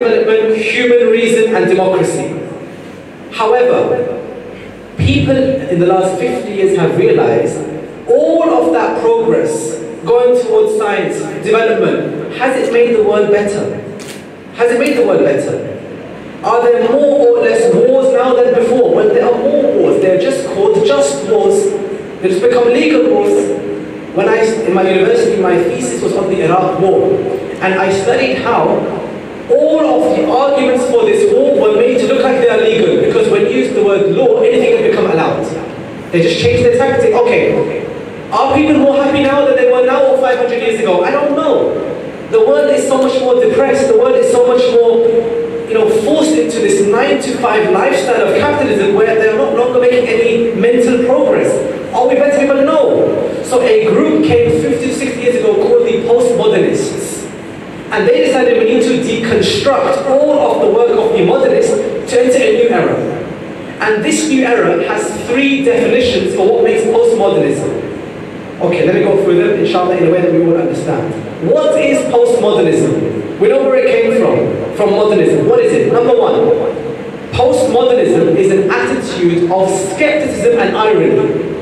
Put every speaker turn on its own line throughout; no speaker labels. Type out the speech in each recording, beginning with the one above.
development, human reason, and democracy. However, people in the last 50 years have realized all of that progress going towards science, development, has it made the world better? Has it made the world better? Are there more or less wars now than before? Well, there are more wars. They're just called just wars. They just become legal wars. When in my university, my thesis was on the Iraq War. And I studied how all of the arguments for this war were made to look like they are legal. Because when you use the word law, anything can become allowed. They just changed their tactic. Okay, are people more happy now than they were now or 500 years ago? I don't know. The world is so much more depressed. The world is so much more, forced into this 9-to-5 lifestyle of capitalism where they're no longer making any mental progress. Are we better people? No. So a group came 50 to 60 years ago called the postmodernists. And they decided we need to deconstruct all of the work of the modernists to enter a new era. And this new era has 3 definitions for what makes postmodernism. Okay, let me go through them, inshallah, in a way that we will understand. What is postmodernism? We know where it came from modernism. What is it? Number 1, postmodernism is an attitude of skepticism and irony.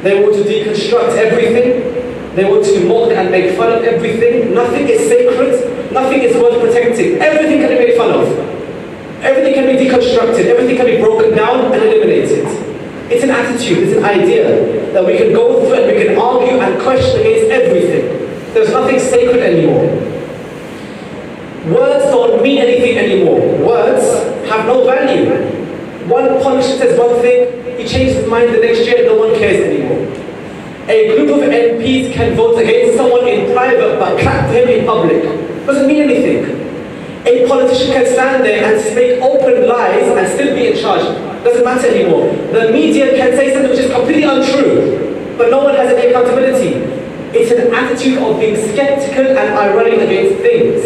They want to deconstruct everything. They want to mock and make fun of everything. Nothing is sacred. Nothing is worth protecting. Everything can be made fun of. Everything can be deconstructed. Everything can be broken down and eliminated. It's an attitude, it's an idea that we can go through and we can argue and question against everything. There's nothing sacred anymore. Words don't mean anything anymore. Words have no value. One politician says one thing, he changes his mind the next year, no one cares anymore. A group of MPs can vote against someone in private but clap for him in public. Doesn't mean anything. A politician can stand there and speak open lies and still be in charge. Doesn't matter anymore. The media can say something which is completely untrue, but no one has any accountability. It's an attitude of being skeptical and ironic against things.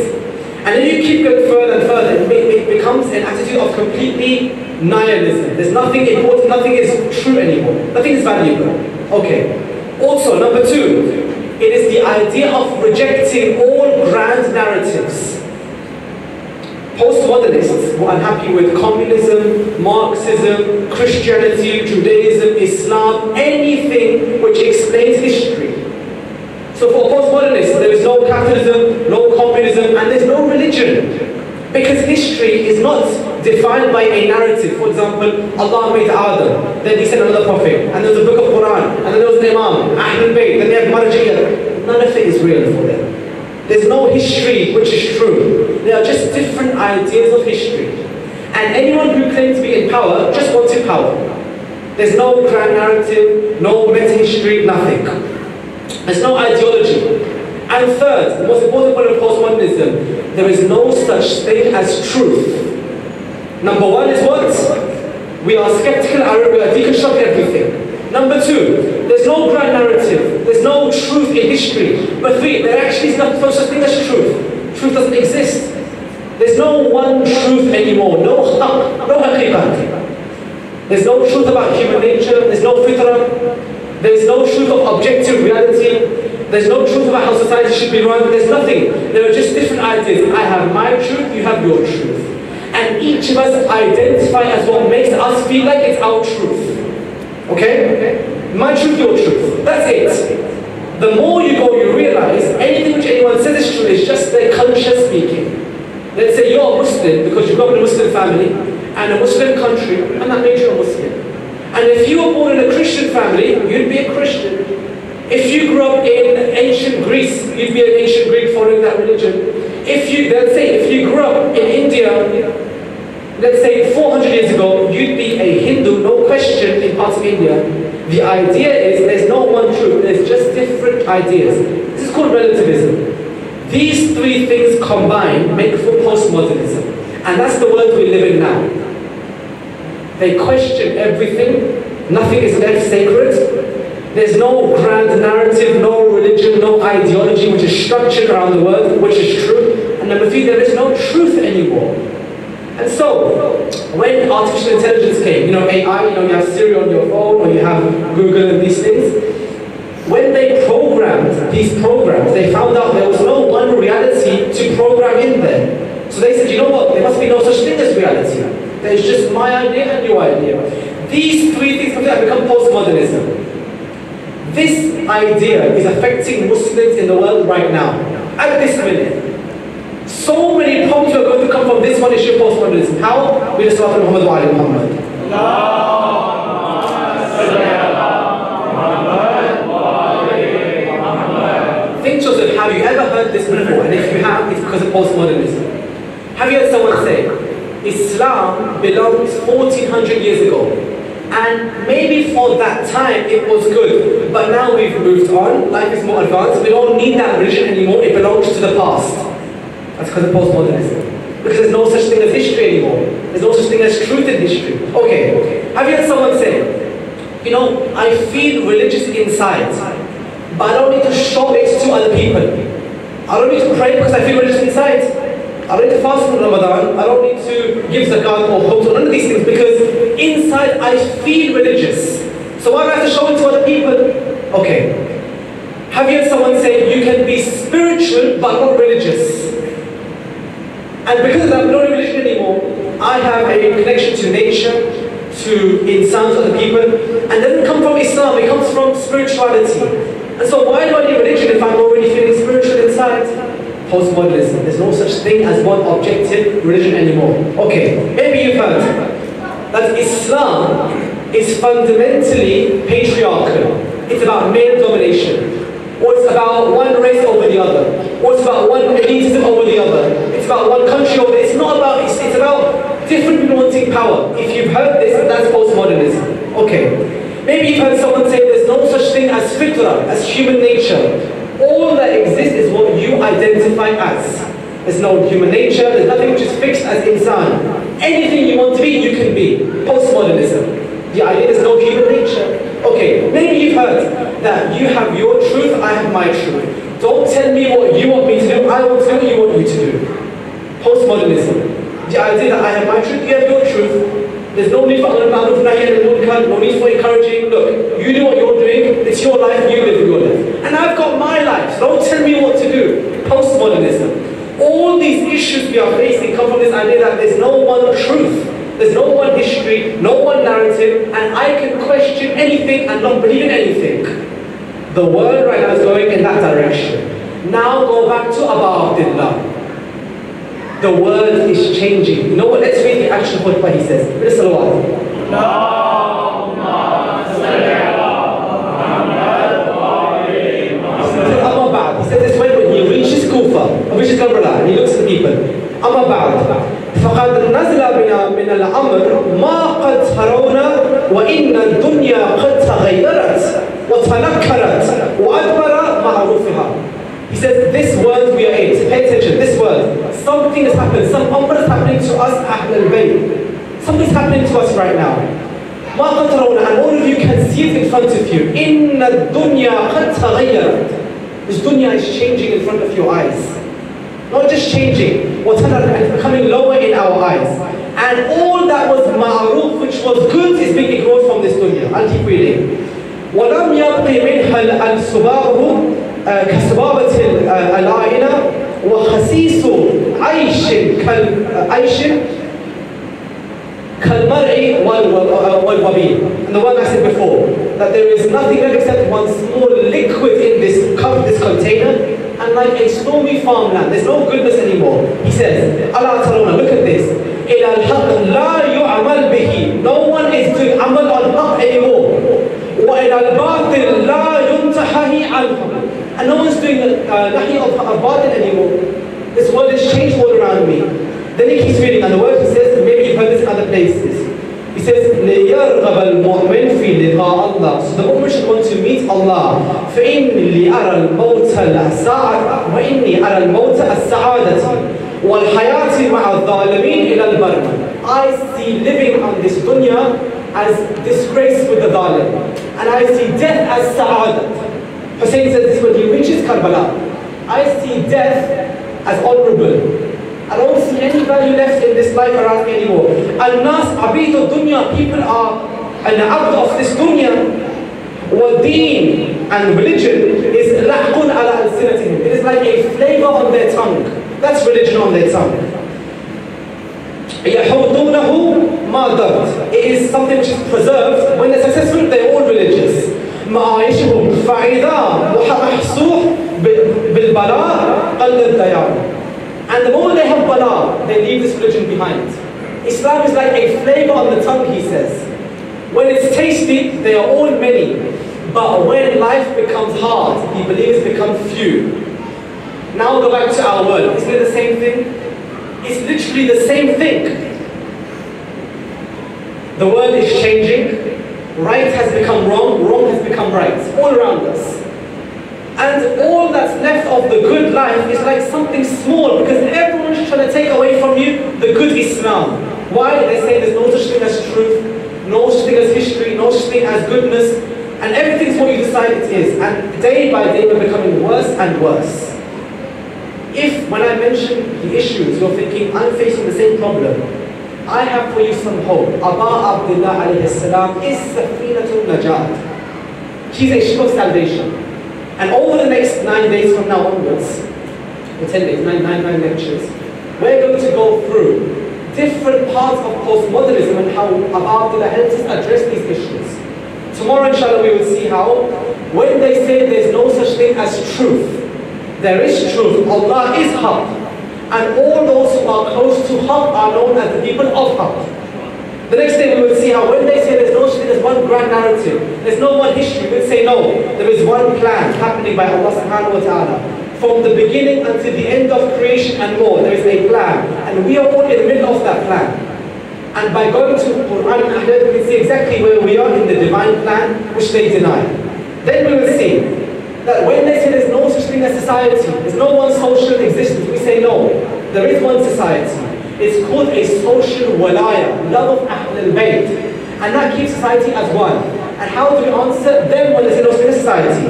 And then you keep going further and further, it becomes an attitude of completely nihilism. There's nothing important, nothing is true anymore. Nothing is valuable. Okay. Also, number 2, it is the idea of rejecting all grand narratives. Postmodernists were unhappy with communism, Marxism, Christianity, Judaism, Islam, anything which explains history. So for postmodernists, there is no capitalism, no communism, and there's no religion. Because history is not defined by a narrative. For example, Allah made Adam, then he sent another prophet, and there was a book of Quran, and then there was an Imam, Ahlul Bayt, then they have Marjiyah. None of it is real for them. There's no history which is true. They are just different ideas of history. And anyone who claims to be in power just wants in power. There's no grand narrative, no meta-history, nothing. There's no ideology. And third, the most important point of postmodernism, there is no such thing as truth. Number 1 is what? We are skeptical, we are deconstructing everything. Number 2, there's no grand narrative, there's no truth in history. But 3, there actually is no such thing as truth. Truth doesn't exist. There's no one truth anymore, no haqiqat. There's no truth about human nature, there's no fitrah, there's no truth of objective reality, there's no truth about how society should be run, there's nothing. There are just different ideas. I have my truth, you have your truth. And each of us identify as what makes us feel like it's our truth. Okay? My truth, your truth. That's it. The more you go, you realize anything which anyone says is true is just their culture speaking. Let's say you're a Muslim because you grew up in a Muslim family and a Muslim country, and that makes you a Muslim. And if you were born in a Christian family, you'd be a Christian. If you grew up in ancient Greece, you'd be an ancient Greek following that religion. If you grew up in India, let's say 400 years ago, you'd be a Hindu, no question, in parts of India. The idea is there's no one truth, there's just different ideas. This is called relativism. These 3 things combined make for postmodernism. And that's the world we live in now. They question everything, nothing is left sacred. There's no grand narrative, no religion, no ideology which is structured around the world, which is true. And number 3, there is no truth anymore. And so, when artificial intelligence came, AI, you have Siri on your phone, or you have Google and these things, when they programmed these programs, they found out there was no one reality to program in there. So they said, you know what, there must be no such thing as reality. There's just my idea and your idea. These three things have become postmodernism. This idea is affecting Muslims in the world right now, at this minute. So many problems are going to come from this one issue of postmodernism. How? We just start Muhammad wa ali Muhammad. Think to yourself, have you ever heard this before? And if you have, it's because of postmodernism. Have you heard someone say, Islam belongs 1400 years ago, and maybe for that time it was good, but now we've moved on, life is more advanced, we don't need that religion anymore, it belongs to the past. That's because of postmodernism. Because there's no such thing as history anymore. There's no such thing as truth in history. Okay, have you heard someone say, you know, I feel religious inside, but I don't need to show it to other people. I don't need to pray because I feel religious inside. I don't need to fast for Ramadan, I don't need to give zakat or hope, none of these things, because inside I feel religious. So why do I have to show it to other people? Okay. Have you heard someone say, you can be spiritual but not religious? And because I'm not a religion anymore, I have a connection to nature, to Insani, to other people, and it doesn't come from Islam, it comes from spirituality. And so why do I need religion if I'm already feeling spiritual inside? Postmodernism. There's no such thing as one objective religion anymore. Okay, maybe you've heard that Islam is fundamentally patriarchal. It's about male domination. Or it's about one race over the other. Or it's about one elitism over the other. It's about one country over the other. It's not about, it's about different people wanting power. If you've heard this, that's postmodernism. Okay. Maybe you've heard someone say there's no such thing as fitra, as human nature. All that exists is what you identify as. There's no human nature, there's nothing which is fixed as Insani. Anything you want to be, you can be. Postmodernism. The idea there's no human nature. Okay, maybe you've heard that you have your truth, I have my truth. Don't tell me what you want me to do, I want to do what you want you to do. Postmodernism. The idea that I have my truth, you have your truth. There's no need for no need for encouraging. Look, you do what you're doing, it's your life, you live your life. And I've got my life, so don't tell me what to do. Postmodernism. All these issues we are facing come from this idea that there's no one truth, there's no one history, no one narrative, and I can question anything and not believe in anything. The world right now is going in that direction. Now go back to Abedillah. The world is changing. You know what? Let's read the actual khutbah he says. Read the salawat. He says this when he reaches Kufa, reaches Karbala, and he looks at the people. أما بعد فقد نزل بنا من الأمر ما قد ترون وإن الدنيا قد تغيرت وتنكرت وأدبر معروفها. He says, this world we are in, pay attention, this world, something has happened, some amr is happening to us, Ahl al-Bayt. Something's happening to us right now. ما قد ترون, and all of you can see it in front of you. إن الدنيا قد تغيرت. This dunya is changing in front of your eyes. Not just changing, what's becoming lower in our eyes. And all that was ma'ruf, which was good, is being ignored from this dunya. I'll keep reading. وَلَمْ يَبْقِ مِنْهَا الْسُبَابُ كَسُبَابَةِ الْعَائِنَةِ وَخَسِيسُ عَيْشٍ كَالْمَرْعِ وَالْوَبِيلِ. And the one I said before, that there is nothing left except one small liquid in this cup, this container, and like a stormy farmland. There's no goodness anymore. He says, Allah Ta'ala, look at this. إِلَى الْحَقِّ لَا يُعْمَلْ بِهِ. No one is doing amal on haqq anymore. وَإِلَى الْبَاطِلِ لَا يُنْتَحَهِ عَنْهُ. And no one's doing nahi of batil anymore. This world has changed all around me. Then he keeps reading, and the word he says, maybe you've heard this in other places. He says, لِيَرْغَبَ الْمُؤْمِنْ فِي لِقَاءِ اللَّهِ. So the mu'min should want to meet Allah. فَإِنِّي أَرَى الْمَوْتَ السَّعَادَةِ وَإِنِّي أَرَى الْمَوْتَ السَّعَادَةِ وَالْحَيَاةِ مَعَ الظَّالِمِينَ إِلَى الْبَرْمَ. I see living on this dunya as disgrace with the dhalim. And I see death as sa'adat. Hussein says this when he reaches Karbala. I see death as honorable. I don't see any value left in this life around me anymore. Al-Nas Abidu Dunya, people are al-abd of this dunya. Wa deen, and religion is la'qun ala al-sinatihim. It is like a flavor on their tongue. That's religion on their tongue. يَحُوتُونَهُ مَا دَرْتْ. It is something which is preserved. When they're successful, they're all religious. مَعَايِشُهُمْ فَإِذَا مُحَمَحْسُوهْ بِالْبَلَاءِ قَلَّ الدَّيَانِ. And the moment they have bala, they leave this religion behind. Islam is like a flavor on the tongue, he says. When it's tasty, they are all many. But when life becomes hard, he believes become few. Now go back to our world. Isn't it the same thing? It's literally the same thing. The world is changing. Right has become wrong. Wrong has become right. All around us. And all that's left of the good life is like something small, because everyone's trying to take away from you the good Islam. Why? They say there's no such thing as truth, no such thing as history, no such thing as goodness, and everything's what you decide it is. And day by day we're becoming worse and worse. If, when I mention the issues, you're thinking, I'm facing the same problem, I have for you some hope. Aba Abdullah alayhi salam is Safinatul Najat. She's a ship of salvation. And over the next 9 days from now onwards, or 10 days, nine lectures, we're going to go through different parts of postmodernism and how Aba Abdullah helps us address these issues. Tomorrow, inshallah, we will see how, when they say there's no such thing as truth, there is truth. Allah is Haqq. And all those who are close to Haqq are known as the people of Haqq. The next day we will see how when they say there's no such thing as one grand narrative, there's no one history, we'll say no, there is one plan happening by Allah subhanahu wa ta'ala. From the beginning until the end of creation and more, there is a plan. And we are all in the middle of that plan. And by going to Quran and Hadith, we can see exactly where we are in the divine plan, which they deny. Then we will see that when they say there's no such thing as society, there's no one social existence, we say no, there is one society. It's called a social wilayah, love of Ahl al-Bayt. And that keeps society as one. And how do we answer them when they say no such thing as society?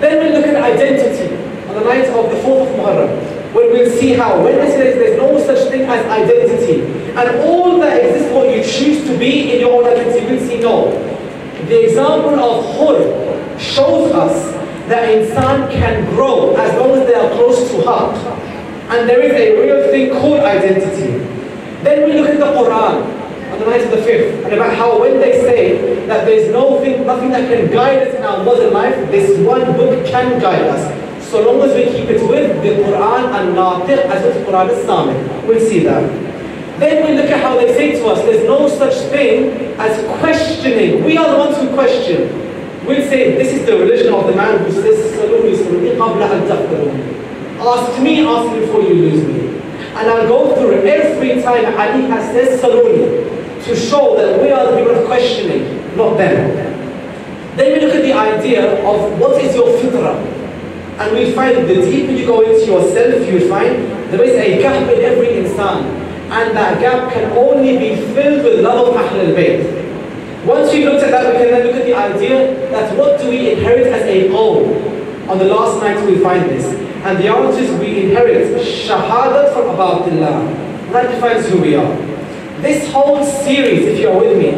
Then we look at identity on the night of the 4th of Muharram, when we'll see how, when they say there's no such thing as identity, and all that exists what you choose to be in your own identity, we'll see no. The example of Hur shows us that insan can grow as long as they are close to Haqq. And there is a real thing called identity. Then we look at the Quran on the night of the 5th, and about how when they say that there's nothing that can guide us in our modern life, this one book can guide us. So long as we keep it with the Quran and Natiq as well as the Quran is Samit. We'll see that. Then we look at how they say to us, there's no such thing as questioning. We are the ones who question. We'll say, this is the religion of the man who says, Saluni, Saluni, qabla an taqtaruni. Ask me before you lose me. And I'll go through every time Ali has said Saluni to show that we are the people of questioning, not them. Then we look at the idea of what is your fitrah. And we find the deeper you go into yourself, you find there is a gap in every insan. And that gap can only be filled with love of Ahl al-Bayt. Once we've looked at that, we can then look at the idea that what do we inherit as a goal? On the last night we find this. And the answer is we inherit Shahadat from Aba Abdullah. That defines who we are. This whole series, if you're with me,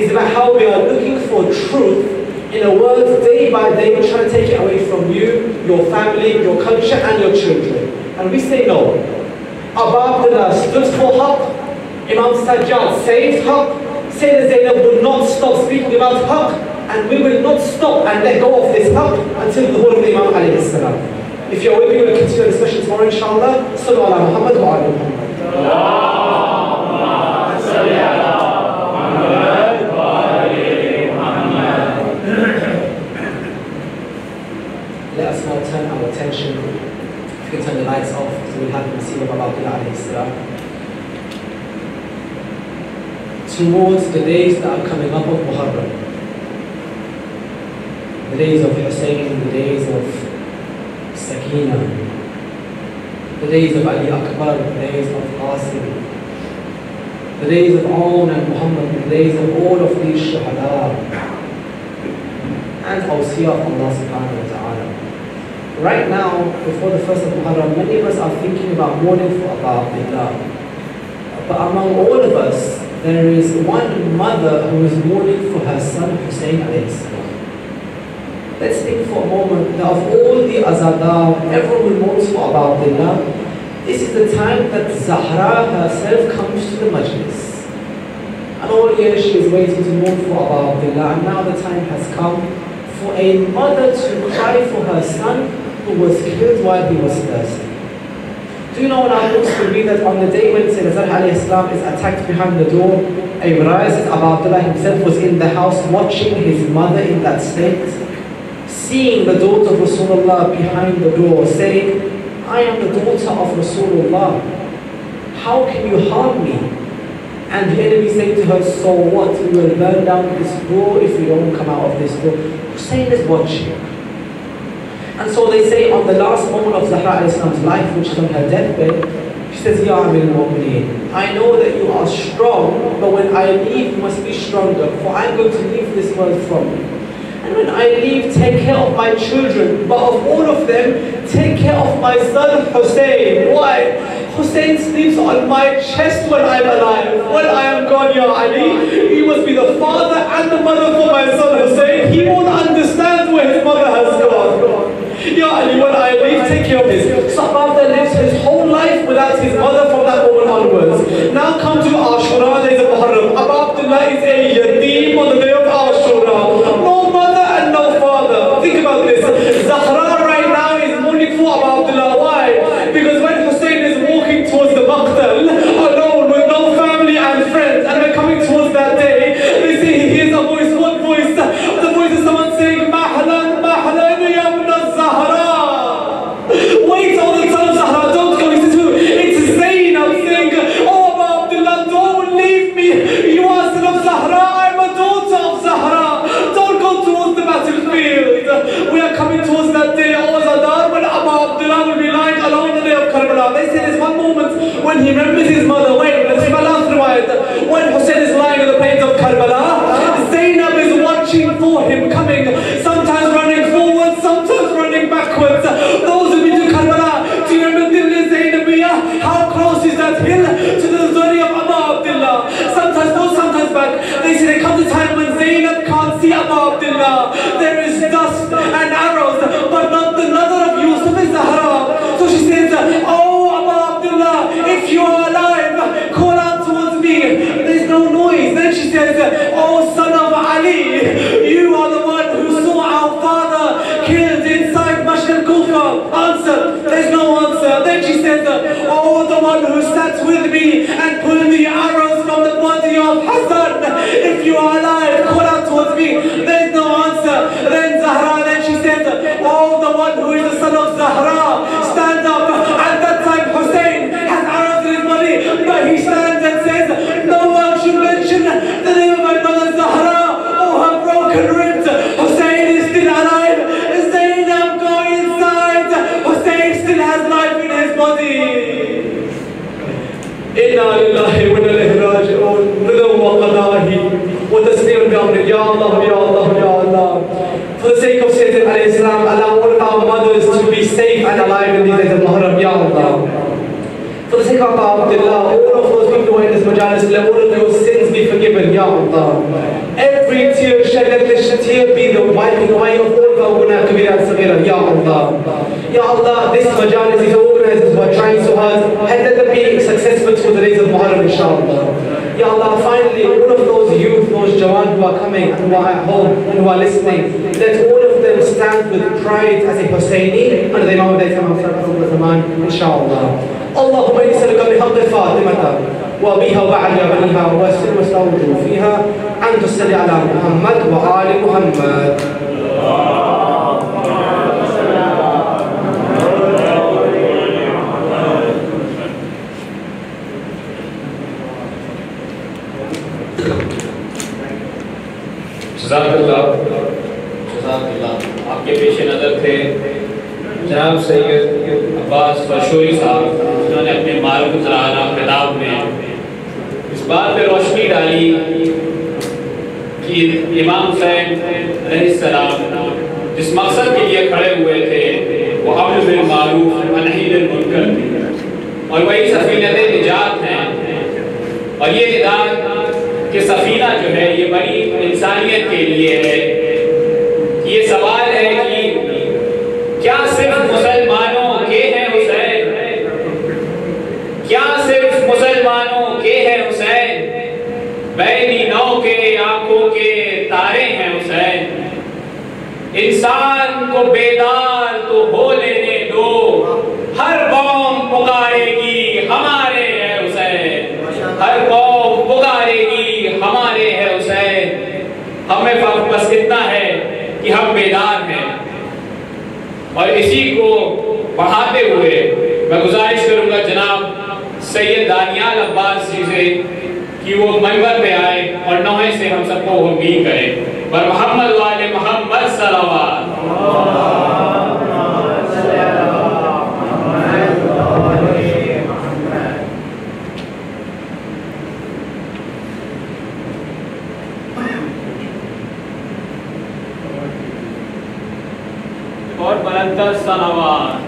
is about how we are looking for truth in a world day by day, we're trying to take it away from you, your family, your culture, and your children. And we say no. Aba Abdullah stood for Haqq. Imam Sajjad saved Haqq. Sayyidah Zainab will not stop speaking about Haqq, and we will not stop and let go of this Haqq until the whole of the Imam alayhi salam. If you're with me, we'll continue the discussion tomorrow, inshallah. Sallu ala Muhammad wa ala Muhammad. Let us now turn our attention, if you can turn the lights off, so we'll have the scene of Aba Abdullah alayhi salam, towards the days that are coming up of Muharram. The days of Hussein, the days of Sakina, the days of Ali Akbar, the days of Qasim, the days of Aun and Muhammad, the days of all of these Shuhada and Awsiya of Allah subhanahu wa ta'ala. Right now, before the 1st of Muharram, many of us are thinking about mourning for Aba Abdullah. But among all of us, there is one mother who is mourning for her son Hussein alayhi salam. Let's think for a moment that of all the Azadar, everyone who mourns for Aba Abdullah, this is the time that Zahra herself comes to the years she is waiting to mourn for Abu Abdullah, and now the time has come for a mother to cry for her son who was killed while he was thirsty. Do you know in our books we read that on the day when Syed Abbas Farshori is attacked behind the door, a riwayah says Abu Abdullah himself was in the house watching his mother in that state, seeing the daughter of Rasulullah behind the door, saying, I am the daughter of Rasulullah. How can you harm me? And the enemy saying to her, so what? We will burn down this door if you don't come out of this door. Hussein is watching. And so they say on the last moment of Zahra al-Islam's life, which is on her deathbed, she says, Ya Amir al-Mu'mineen, I know that you are strong, but when I leave, you must be stronger, for I'm going to leave this world from you. And when I leave, take care of my children, but of all of them, take care of my son Hussein. Why? Hussein sleeps on my chest when I'm alive. When I am gone, Ya Ali, you must be the father and the mother for my son Hussein. He won't understand where his mother has gone. Ya Ali, when I leave, take care of this. So Abdullah lives his whole life without his mother from that moment onwards. Now come to Ashura, days of Muharram. Abdullah is a yatim on the day of Ashura. No mother and no father. Think about this. Zahra right now is mourning for Abdullah. Why? Because when Hussein is walking towards the Maqtal, alone with no family and friends, and we're coming towards that day, they say he hears a voice. What voice? The voice is someone saying, Mahlan, Mahlan, ya ibn Zahra. Wait, all the son of Zahra, don't go. He says, who? It's Zainab saying, oh Abdullah, don't leave me. You are son of Zahra, I'm a daughter of Zahra. Don't go towards the battlefield. We are coming towards that day, oh Zadar, when Abdullah will be lying alone on the day of Karbala. They say there's one moment when he remembers his mother. Wait, let's see my last riwayat. When Hussein is lying on the plains of Karbala, Zainab is watching for him coming, sometimes running forward, sometimes running backwards. Those who've been to Karbala, do you remember Danial Zainabiyah? How close is that hill to the story of Abu Abdullah? Sometimes forward, sometimes back. They say there comes a time when Zainab can't see Abu Abdullah. There is dust and arrows, but not the nazar of Yusuf is Zahra. So she says, oh Abu Abdullah, if you are alive, call out towards me. There's no noise. Then she says, oh son of Ali, you are the one who saw our father killed inside Mashkal Kufa. Answer. There's no answer. Then she says, oh the one who sat with me and pulled the arrows from the body of Hassan. If you are alive, call out towards me. There's no answer. Then Zahra, then she says, oh the one who is the son of Zahra, stand up. At that time Hussein has arrows in his body, but he stands and says, no one should mention the name of my mother Zahra or her broken ribs. Hussein is still alive. Zainab, go inside. Hussein still has life in his body. Inna lillahi wa inna ilayhi raji'un. Ridwan wa qadahi wa taslim bi amri. Ya Allah, Ya Allah, Ya Allah. For the sake of Syed Abbas Farshori, allow all of our mothers to be safe and alive in these days of Muharram, Ya Allah. For the sake of Abdullah, all of those people who are in this Majalis, let all of your sins be forgiven, Ya Allah. Every tear shed, let this tear be the wiping away of all of our guna kabira and saghira, Ya Allah. Ya Allah, this Majalis, these organizers who are trying so hard, and let them be successful for the days of Muharram, inshallah. Ya Allah, finally, all of those youth, those Jawan who are coming and who are at home and who are listening, let all of them stand with pride as a Husseini under the Imam of Zaman, inshallah. اللهم إني أسألك بحق فاطمة وأبيها وبعد بنيها وأسر واستودع فيها أن تصلي على محمد وآل محمد.
आपके पेश नज़र थे जनाब सैयद अब्बास फरशोरी साहब, जिन्होंने अपने मारूफ ज़राना किताब में इस बात पर रोशनी डाली कि इमाम हुसैन अलैहिस्सलाम जिस मकसद के लिए खड़े हुए थे वो अम्र बिल मारूफ व नही अनिल मुनकर थी, और वही सफीनत निजात हैं। और ये निजात कि सफीना जो है ये बड़ी इंसानियत के लिए है। ये सवाल है कि क्या सिर्फ मुसलमानों के हैं हुसैन? क्या सिर्फ मुसलमानों के हैं हुसैन? बैनी नौ के आंखों के तारे हैं हुसैन, इंसान को बेदार तो हो लेने दो, हर कौम पुकारेगी हमारे है हुसैन, हर कौम पुकारेगी हमारे है हुसैन। हमें बस इतना है कि हम बेदार हैं। और इसी को बढ़ाते हुए मैं गुजारिश करूंगा जनाब सैयद दानियाल अब्बास जी से कि वो मंबर पे आए और नोहे से हम सबको उम्मीद करें। पर मोहम्मद वाले मोहम्मद सल्लल्लाहु और बुलंद सलावत।